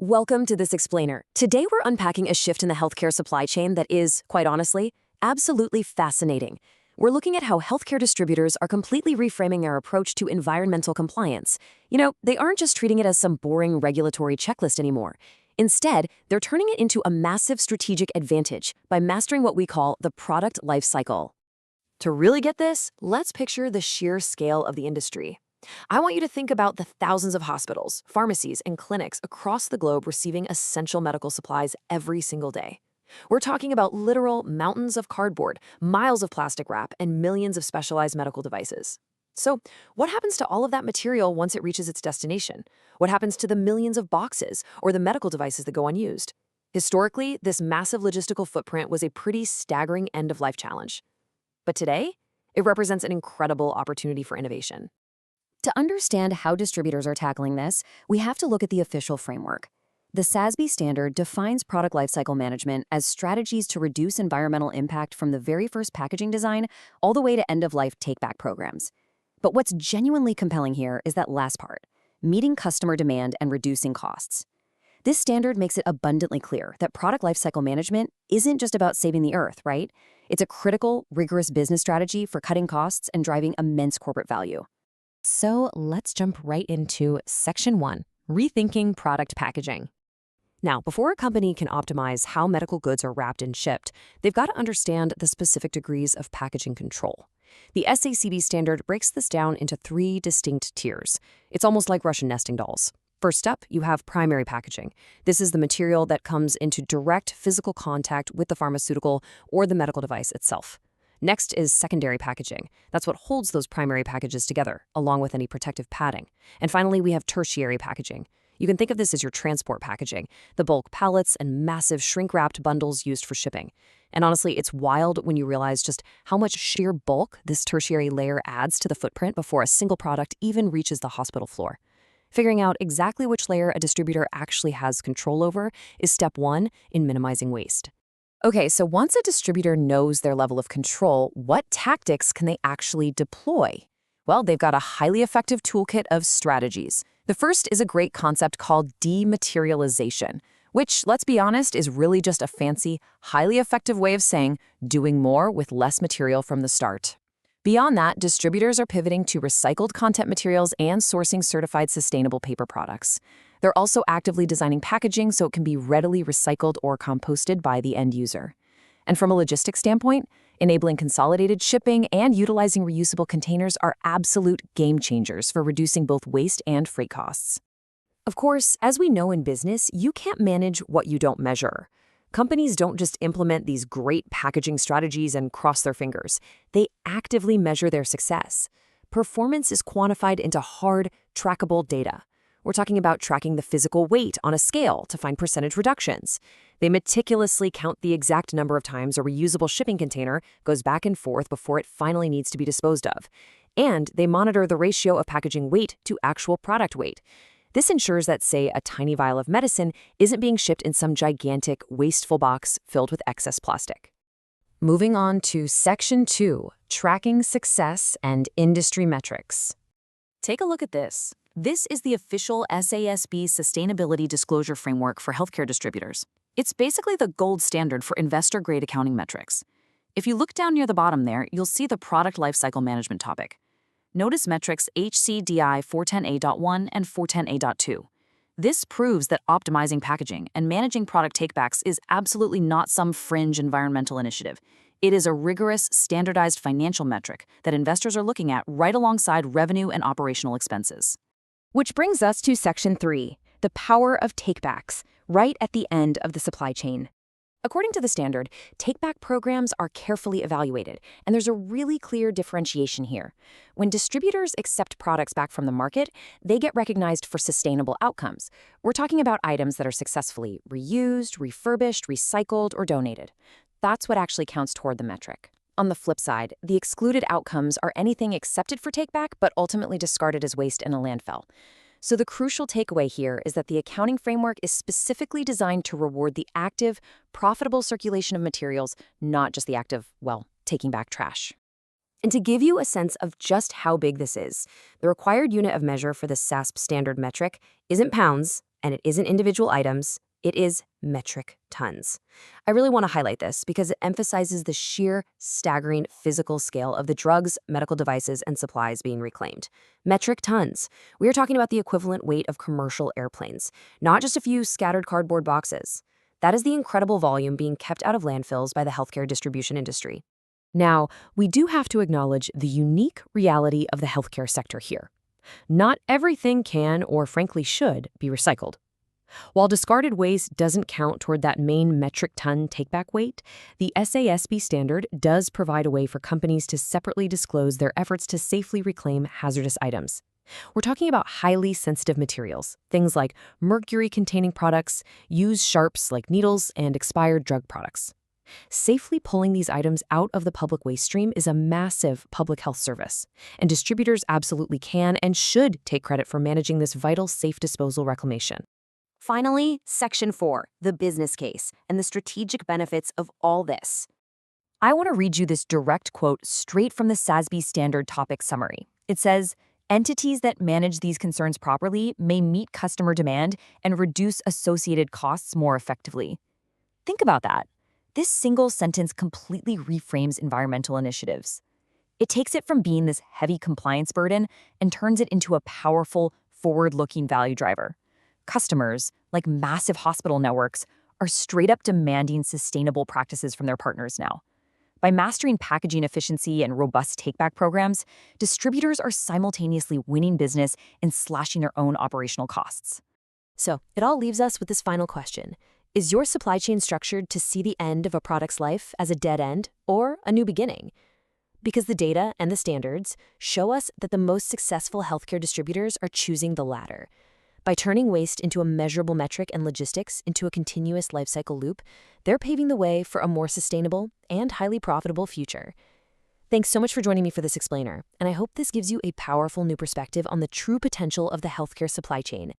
Welcome to this explainer. Today we're unpacking a shift in the healthcare supply chain that is, quite honestly, absolutely fascinating. We're looking at how healthcare distributors are completely reframing their approach to environmental compliance. They aren't just treating it as some boring regulatory checklist anymore. Instead, they're turning it into a massive strategic advantage by mastering what we call the product lifecycle. To really get this, let's picture the sheer scale of the industry. I want you to think about the thousands of hospitals, pharmacies, and clinics across the globe receiving essential medical supplies every single day. We're talking about literal mountains of cardboard, miles of plastic wrap, and millions of specialized medical devices. So, what happens to all of that material once it reaches its destination? What happens to the millions of boxes or the medical devices that go unused? Historically, this massive logistical footprint was a pretty staggering end-of-life challenge. But today, it represents an incredible opportunity for innovation. To understand how distributors are tackling this, we have to look at the official framework. The SASB standard defines product lifecycle management as strategies to reduce environmental impact from the very first packaging design all the way to end-of-life take-back programs. But what's genuinely compelling here is that last part, meeting customer demand and reducing costs. This standard makes it abundantly clear that product lifecycle management isn't just about saving the earth, right? It's a critical, rigorous business strategy for cutting costs and driving immense corporate value. So let's jump right into Section 1, Rethinking Product Packaging. Now, before a company can optimize how medical goods are wrapped and shipped, they've got to understand the specific degrees of packaging control. The SASB standard breaks this down into 3 distinct tiers. It's almost like Russian nesting dolls. First up, you have primary packaging. This is the material that comes into direct physical contact with the pharmaceutical or the medical device itself. Next is secondary packaging. That's what holds those primary packages together, along with any protective padding. And finally, we have tertiary packaging. You can think of this as your transport packaging, the bulk pallets and massive shrink-wrapped bundles used for shipping. And honestly, it's wild when you realize just how much sheer bulk this tertiary layer adds to the footprint before a single product even reaches the hospital floor. Figuring out exactly which layer a distributor actually has control over is step 1 in minimizing waste. Okay, so once a distributor knows their level of control, what tactics can they actually deploy? Well, they've got a highly effective toolkit of strategies. The first is a great concept called dematerialization, which, let's be honest, is really just a fancy, highly effective way of saying doing more with less material from the start. Beyond that, distributors are pivoting to recycled content materials and sourcing certified sustainable paper products. They're also actively designing packaging so it can be readily recycled or composted by the end user. And from a logistics standpoint, enabling consolidated shipping and utilizing reusable containers are absolute game changers for reducing both waste and freight costs. Of course, as we know in business, you can't manage what you don't measure. Companies don't just implement these great packaging strategies and cross their fingers. They actively measure their success. Performance is quantified into hard, trackable data. We're talking about tracking the physical weight on a scale to find percentage reductions. They meticulously count the exact number of times a reusable shipping container goes back and forth before it finally needs to be disposed of. And they monitor the ratio of packaging weight to actual product weight. This ensures that, say, a tiny vial of medicine isn't being shipped in some gigantic, wasteful box filled with excess plastic. Moving on to Section 2, Tracking Success and Industry Metrics. Take a look at this. This is the official SASB Sustainability Disclosure Framework for healthcare distributors. It's basically the gold standard for investor-grade accounting metrics. If you look down near the bottom there, you'll see the Product Lifecycle Management topic. Notice metrics HCDI 410A.1 and 410A.2. This proves that optimizing packaging and managing product takebacks is absolutely not some fringe environmental initiative. It is a rigorous, standardized financial metric that investors are looking at right alongside revenue and operational expenses. Which brings us to Section 3, the power of takebacks, right at the end of the supply chain. According to the standard, take-back programs are carefully evaluated, and there's a really clear differentiation here. When distributors accept products back from the market, they get recognized for sustainable outcomes. We're talking about items that are successfully reused, refurbished, recycled, or donated. That's what actually counts toward the metric. On the flip side, the excluded outcomes are anything accepted for take-back but ultimately discarded as waste in a landfill. So the crucial takeaway here is that the accounting framework is specifically designed to reward the active, profitable circulation of materials, not just the act of, well, taking back trash. And to give you a sense of just how big this is, the required unit of measure for the SASB standard metric isn't pounds And it isn't individual items, it is metric tons. I really want to highlight this because it emphasizes the sheer, staggering physical scale of the drugs, medical devices, and supplies being reclaimed. Metric tons. We are talking about the equivalent weight of commercial airplanes, not just a few scattered cardboard boxes. That is the incredible volume being kept out of landfills by the healthcare distribution industry. Now, we do have to acknowledge the unique reality of the healthcare sector here. Not everything can, or frankly should, be recycled. While discarded waste doesn't count toward that main metric ton take-back weight, the SASB standard does provide a way for companies to separately disclose their efforts to safely reclaim hazardous items. We're talking about highly sensitive materials, things like mercury-containing products, used sharps like needles, and expired drug products. Safely pulling these items out of the public waste stream is a massive public health service, and distributors absolutely can and should take credit for managing this vital safe disposal reclamation. Finally, Section 4, the business case, and the strategic benefits of all this. I want to read you this direct quote straight from the SASB standard topic summary. It says, "Entities that manage these concerns properly may meet customer demand and reduce associated costs more effectively." Think about that. This single sentence completely reframes environmental initiatives. It takes it from being this heavy compliance burden and turns it into a powerful, forward-looking value driver. Customers, like massive hospital networks, are straight up demanding sustainable practices from their partners now. By mastering packaging efficiency and robust take-back programs, distributors are simultaneously winning business and slashing their own operational costs. So, it all leaves us with this final question. Is your supply chain structured to see the end of a product's life as a dead end or a new beginning? Because the data and the standards show us that the most successful healthcare distributors are choosing the latter. By turning waste into a measurable metric and logistics into a continuous lifecycle loop, they're paving the way for a more sustainable and highly profitable future. Thanks so much for joining me for this explainer, and I hope this gives you a powerful new perspective on the true potential of the healthcare supply chain.